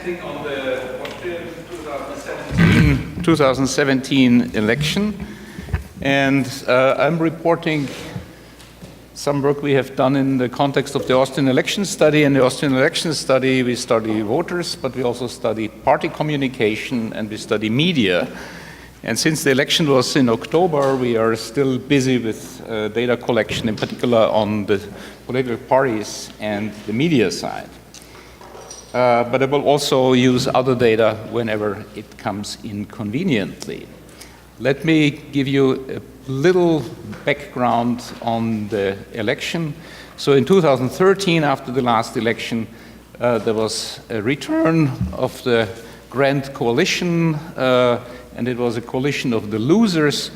commenting on the Austrian 2017 election, and I'm reporting some work we have done in the context of the Austrian election study. In the Austrian election study, we study voters, but we also study party communication and we study media. And since the election was in October, we are still busy with data collection, in particular on the political parties and the media side. But I will also use other data whenever it comes in conveniently. Let me give you a little background on the election. So in 2013, after the last election, there was a return of the Grand Coalition, and it was a coalition of the losers,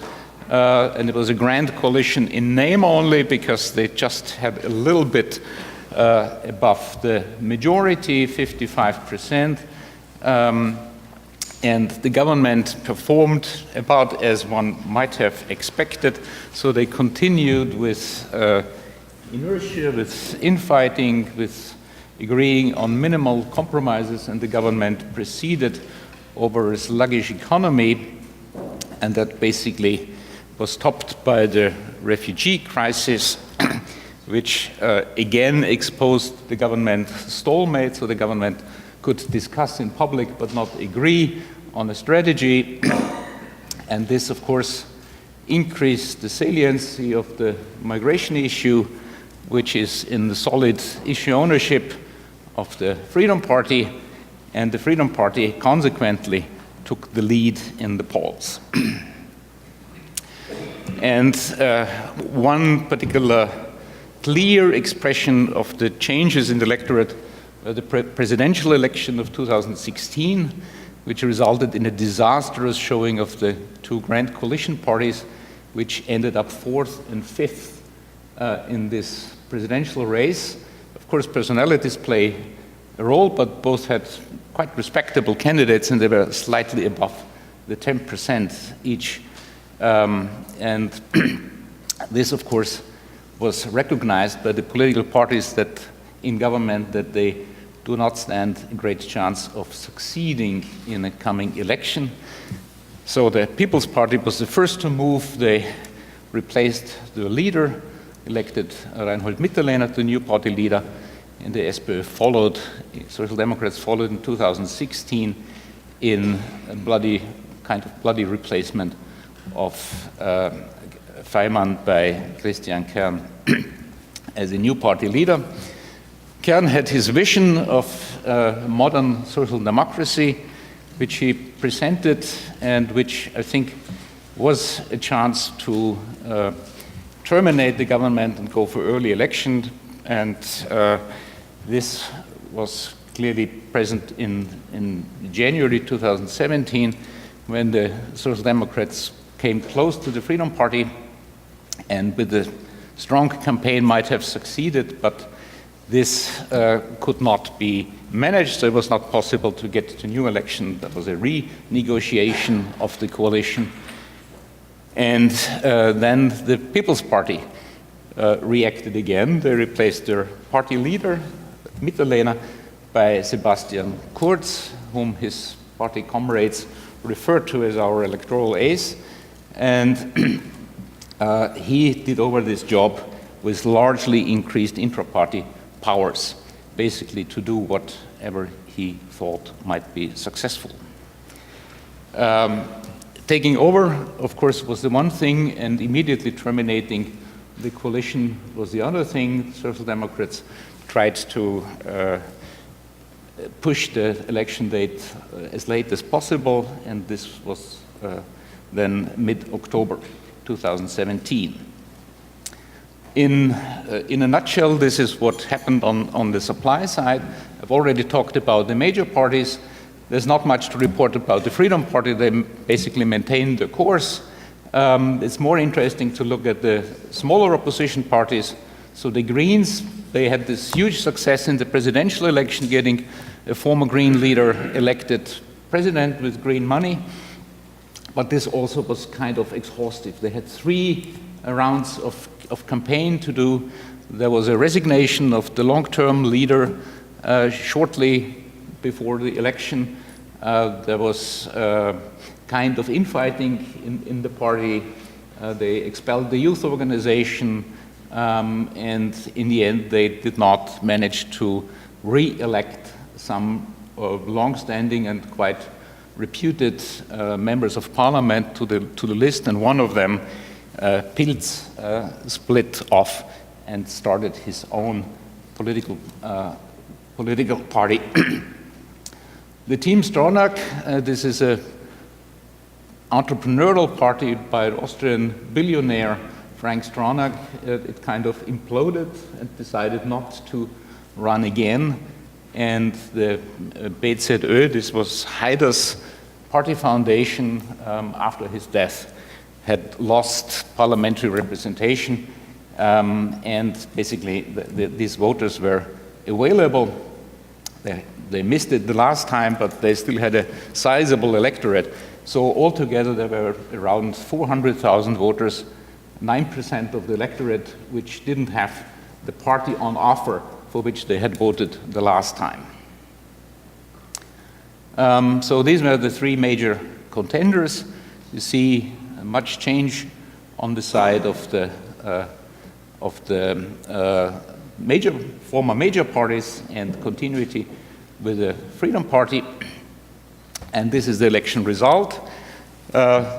and it was a Grand Coalition in name only because they just had a little bit above the majority, 55%, and the government performed about as one might have expected. So they continued with inertia, with infighting, with agreeing on minimal compromises, and the government proceeded over a sluggish economy, and that basically was topped by the refugee crisis, which again exposed the government stalemate, so the government could discuss in public but not agree on a strategy. And this, of course, increased the saliency of the migration issue, which is in the solid issue ownership of the Freedom Party, and the Freedom Party consequently took the lead in the polls. And one particular clear expression of the changes in the electorate, the presidential election of 2016, which resulted in a disastrous showing of the two grand coalition parties, which ended up 4th and 5th in this presidential race. Of course, personalities play a role, but both had quite respectable candidates, and they were slightly above the 10% each. And this, of course, was recognized by the political parties that in government that they do not stand a great chance of succeeding in a coming election. So the People's Party was the first to move. They replaced the leader, elected Reinhold Mitterlehner, the new party leader, and the SPÖ followed, Social Democrats followed in 2016 in a kind of bloody replacement of Faymann by Christian Kern as a new party leader. Kern had his vision of modern social democracy, which he presented and which I think was a chance to terminate the government and go for early election. And this was clearly present in January 2017 when the Social Democrats came close to the Freedom Party, and with a strong campaign might have succeeded, but this could not be managed, so it was not possible to get to a new election. There was a renegotiation of the coalition. And then the People's Party reacted again. They replaced their party leader, Mitterlehner, by Sebastian Kurz, whom his party comrades referred to as our electoral ace. And he did over this job with largely increased intra-party powers, basically to do whatever he thought might be successful. Taking over, of course, was the one thing, and immediately terminating the coalition was the other thing. Social Democrats tried to push the election date as late as possible, and this was then mid-October 2017. In a nutshell, this is what happened on the supply side. I've already talked about the major parties. There's not much to report about the Freedom Party. They basically maintained the course. It's more interesting to look at the smaller opposition parties. So the Greens, they had this huge success in the presidential election, getting a former Green leader elected president with green money. But this also was kind of exhaustive. They had 3 rounds of campaign to do. There was a resignation of the long-term leader shortly before the election. There was kind of infighting in the party. They expelled the youth organization, and in the end they did not manage to re-elect some long-standing and quite reputed members of parliament to the list, and one of them, Pilz, split off and started his own political party. The Team Stronach, this is an entrepreneurial party by an Austrian billionaire, Frank Stronach. It kind of imploded and decided not to run again. And the BZÖ, this was Haider's party foundation, after his death, had lost parliamentary representation, and basically these voters were available. They missed it the last time, but they still had a sizable electorate. So altogether there were around 400,000 voters, 9% of the electorate, which didn't have the party on offer for which they had voted the last time. So these were the three major contenders. You see much change on the side of the former major parties and continuity with the Freedom Party. And this is the election result.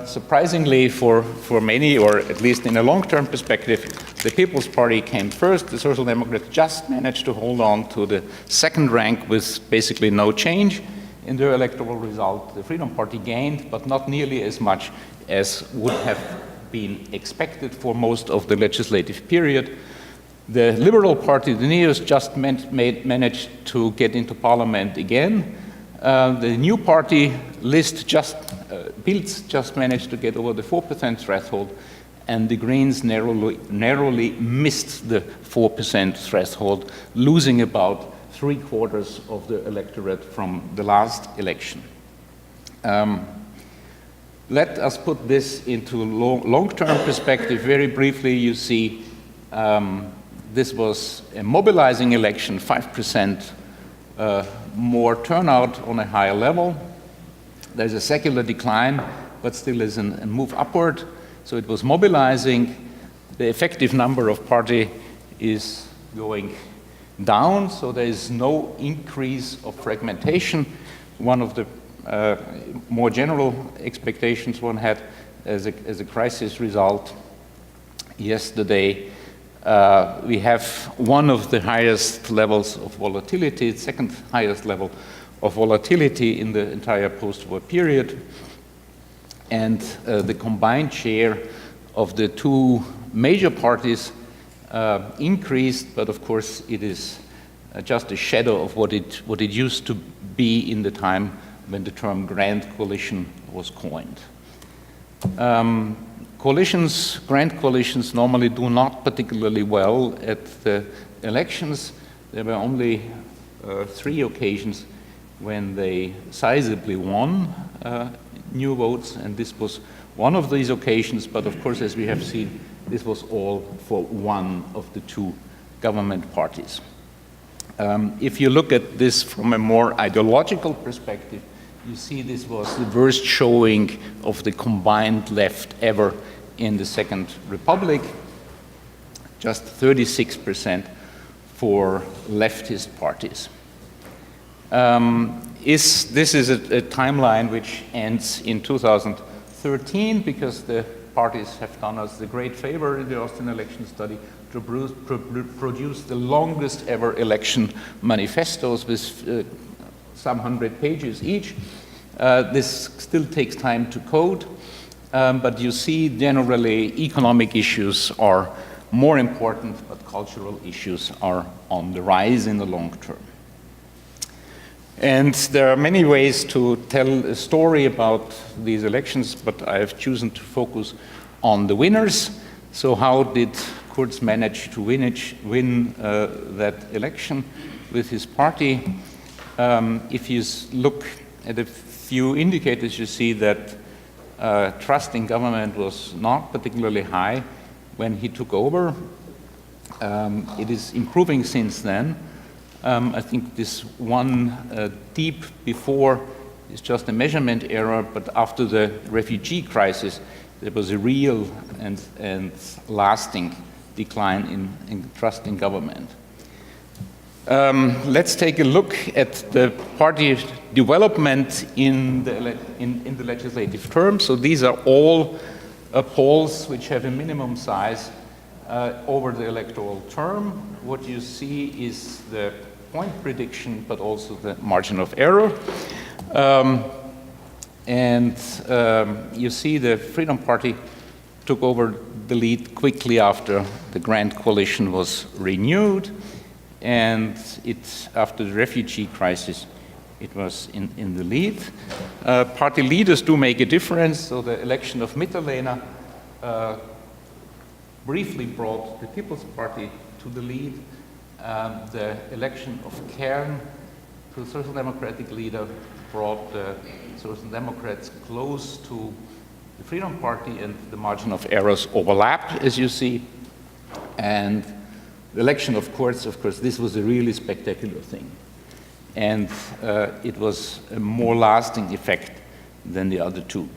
Surprisingly for many, or at least in a long-term perspective, the People's Party came first. The Social Democrats just managed to hold on to the second rank with basically no change in their electoral result. The Freedom Party gained, but not nearly as much as would have been expected for most of the legislative period. The Liberal Party, the Neos, just managed to get into parliament again. The new party list, Pilz, just managed to get over the 4% threshold, and the Greens narrowly missed the 4% threshold, losing about 3/4 of the electorate from the last election. Let us put this into long-term perspective. Very briefly, you see this was a mobilizing election, 5% more turnout on a higher level. There's a secular decline, but still is a move upward. So it was mobilizing. The effective number of party is going down, so there is no increase of fragmentation. One of the more general expectations one had as a crisis result yesterday. We have one of the highest levels of volatility, second highest level of volatility in the entire post-war period. And the combined share of the two major parties increased, but of course it is just a shadow of what it used to be in the time when the term Grand Coalition was coined. Grand coalitions normally do not particularly well at the elections. There were only 3 occasions when they sizably won new votes, and this was one of these occasions, but of course, as we have seen, this was all for one of the 2 government parties. If you look at this from a more ideological perspective, you see this was the worst showing of the combined left ever in the Second Republic, just 36% for leftist parties. This is a timeline which ends in 2013, because the parties have done us the great favor in the Austrian election study to produce the longest ever election manifestos with some 100 pages each. This still takes time to code, but you see generally economic issues are more important, but cultural issues are on the rise in the long term. And there are many ways to tell a story about these elections, but I have chosen to focus on the winners. So how did Kurz manage to win that election with his party? If you look at a few indicators, you see that trust in government was not particularly high when he took over. It is improving since then. I think this one deep before is just a measurement error, but after the refugee crisis, there was a real and lasting decline in trust in government. Let's take a look at the party development in the legislative term. So these are all polls which have a minimum size over the electoral term. What you see is the point prediction, but also the margin of error. You see the Freedom Party took over the lead quickly after the Grand Coalition was renewed. And after the refugee crisis, it was in the lead. Party leaders do make a difference. So the election of Mitterlehner briefly brought the People's Party to the lead. The election of Kern to the Social Democratic leader brought the Social Democrats close to the Freedom Party, and the margin of errors overlap, as you see. And the election of course, this was a really spectacular thing. And it was a more lasting effect than the other two.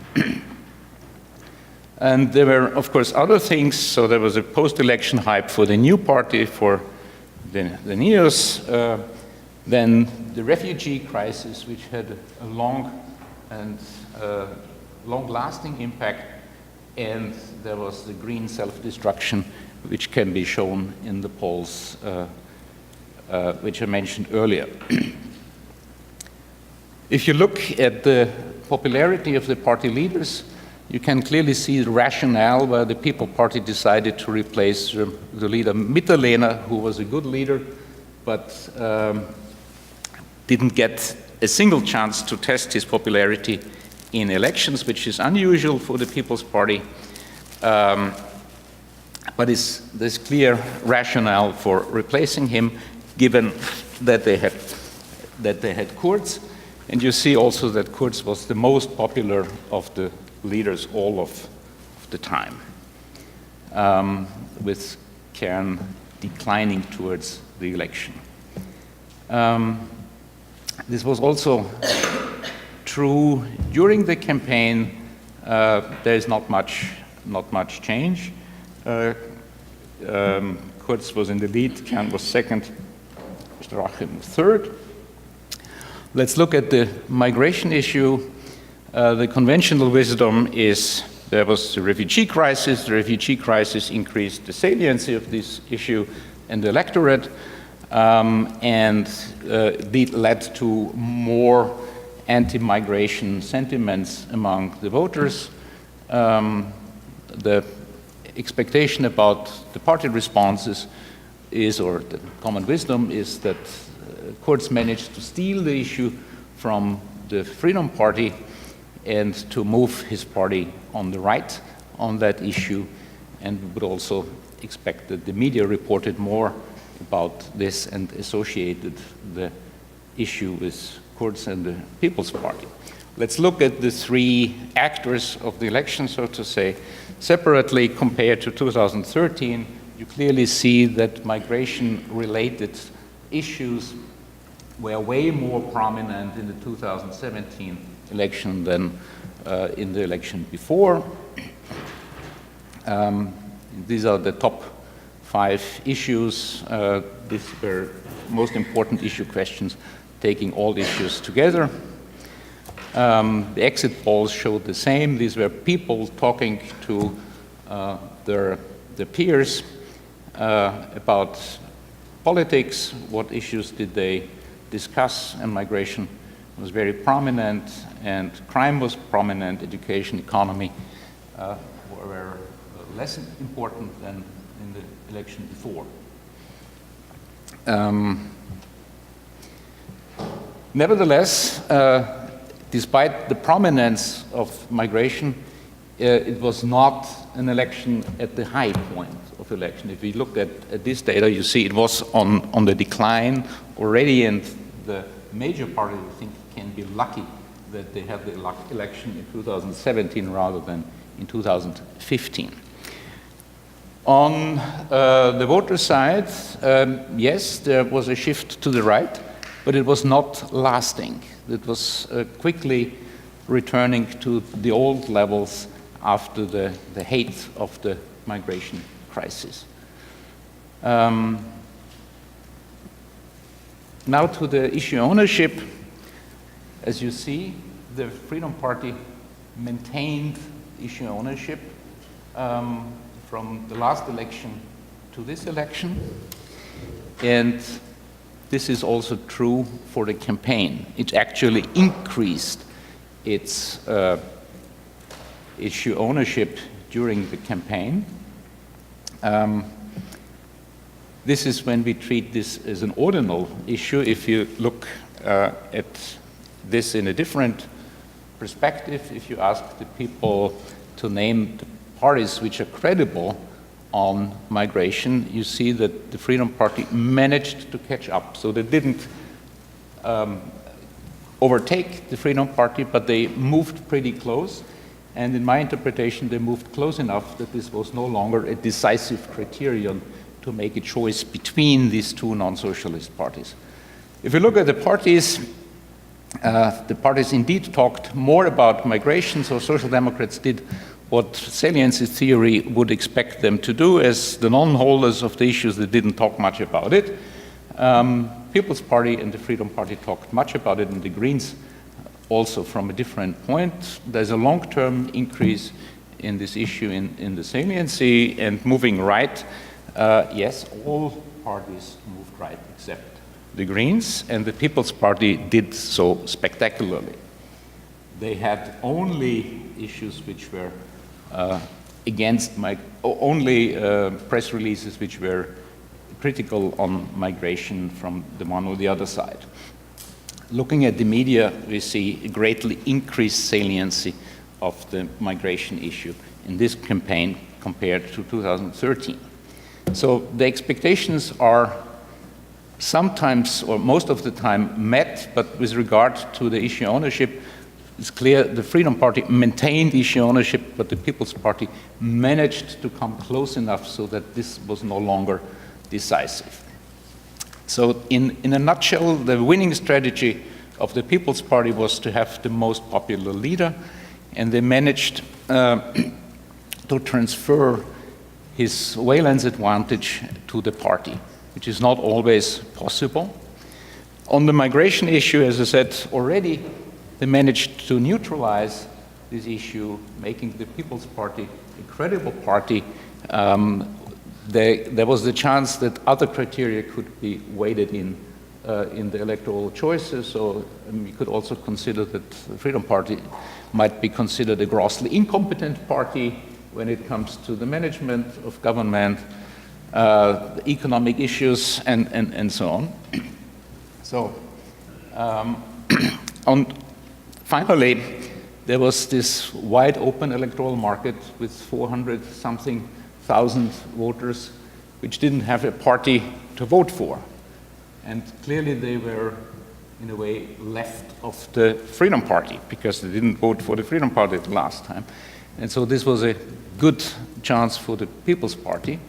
And there were, of course, other things. So there was a post-election hype for the new party, for the NEOS. Then the refugee crisis, which had a long-lasting impact. And there was the green self-destruction, which can be shown in the polls which I mentioned earlier. If you look at the popularity of the party leaders, you can clearly see the rationale why the People Party decided to replace the leader Mitterlehner, who was a good leader, but didn't get a single chance to test his popularity in elections, which is unusual for the People's Party. But there's clear rationale for replacing him, given that they had Kurz. And you see also that Kurz was the most popular of the leaders all of the time, with Kern declining towards the election. This was also true during the campaign. There is not much change. Kurz was in the lead, Kern was second, Strache third. Let's look at the migration issue. The conventional wisdom is there was the refugee crisis. The refugee crisis increased the saliency of this issue and the electorate, and led to more anti-migration sentiments among the voters. The expectation about the party responses is, or the common wisdom is, that Kurz managed to steal the issue from the Freedom Party and to move his party on the right on that issue, and we would also expect that the media reported more about this and associated the issue with Kurz and the People's Party. Let's look at the three actors of the election, so to say. Separately, compared to 2013, you clearly see that migration-related issues were way more prominent in the 2017 election than in the election before. These are the top 5 issues. These were most important issue questions, taking all issues together. The exit polls showed the same. These were people talking to their peers about politics, what issues did they discuss, and migration was very prominent, and crime was prominent, education, economy were less important than in the election before. Nevertheless, despite the prominence of migration, it was not an election at the high point of election. If we look at this data, you see it was on the decline already, and the major party, I think, can be lucky that they had the election in 2017 rather than in 2015. On the voter side, yes, there was a shift to the right, but it was not lasting. It was quickly returning to the old levels after the height of the migration crisis. Now to the issue ownership. As you see, the Freedom Party maintained issue ownership from the last election to this election. And this is also true for the campaign. It actually increased its issue ownership during the campaign. This is when we treat this as an ordinal issue. If you look at this in a different perspective, if you ask the people to name the parties which are credible on migration, you see that the Freedom Party managed to catch up. So they didn't overtake the Freedom Party, but they moved pretty close. And in my interpretation, they moved close enough that this was no longer a decisive criterion to make a choice between these two non-socialist parties. If you look at the parties indeed talked more about migration, so Social Democrats did what saliency theory would expect them to do. As the non-holders of the issues, they didn't talk much about it. People's Party and the Freedom Party talked much about it, and the Greens also from a different point. There's a long-term increase in this issue in the saliency, and moving right, yes, all parties moved right except the Greens, and the People's Party did so spectacularly. They had only issues which were only press releases which were critical on migration from the one or the other side. Looking at the media, we see a greatly increased saliency of the migration issue in this campaign compared to 2013. So the expectations are sometimes, or most of the time, met, but with regard to the issue ownership, it's clear the Freedom Party maintained issue ownership, but the People's Party managed to come close enough so that this was no longer decisive. So in a nutshell, the winning strategy of the People's Party was to have the most popular leader, and they managed to transfer his valence advantage to the party, which is not always possible. On the migration issue, as I said already, they managed to neutralize this issue, making the People's Party a credible party. There was the chance that other criteria could be weighted in the electoral choices, so you could also consider that the Freedom Party might be considered a grossly incompetent party when it comes to the management of government, the economic issues, and so on. So, finally, there was this wide open electoral market with 400-something thousand voters which didn't have a party to vote for. And clearly they were, in a way, left of the Freedom Party because they didn't vote for the Freedom Party the last time. And so this was a good chance for the People's Party.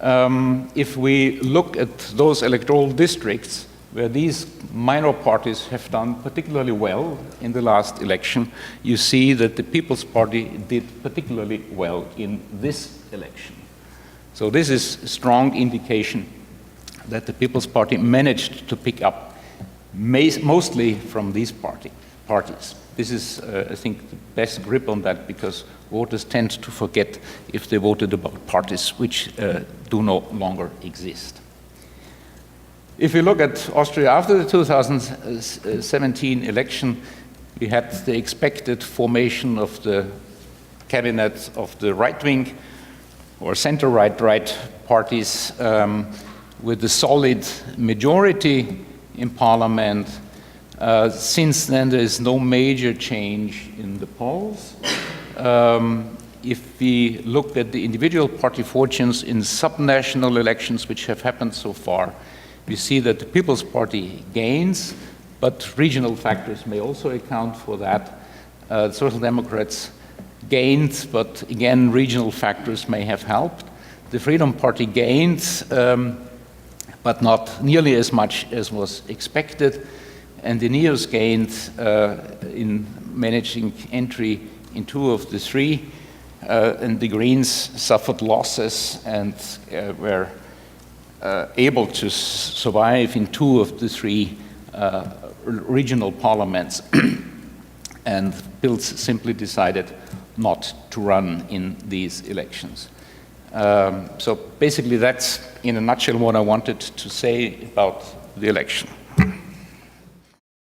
If we look at those electoral districts where these minor parties have done particularly well in the last election, you see that the People's Party did particularly well in this election. So this is a strong indication that the People's Party managed to pick up mostly from these parties. This is, I think, the best grip on that, because voters tend to forget if they voted about parties which do no longer exist. If you look at Austria after the 2017 election, we had the expected formation of the cabinet of the right-wing or center-right parties with a solid majority in parliament. Since then, there is no major change in the polls. If we look at the individual party fortunes in subnational elections which have happened so far, we see that the People's Party gains, but regional factors may also account for that. Social Democrats gained, but again, regional factors may have helped. The Freedom Party gained, but not nearly as much as was expected. And the Neos gained in managing entry in 2 of the 3, and the Greens suffered losses and were able to survive in 2 of the 3 regional parliaments. And Pilz simply decided not to run in these elections. So basically that's, in a nutshell, what I wanted to say about the election.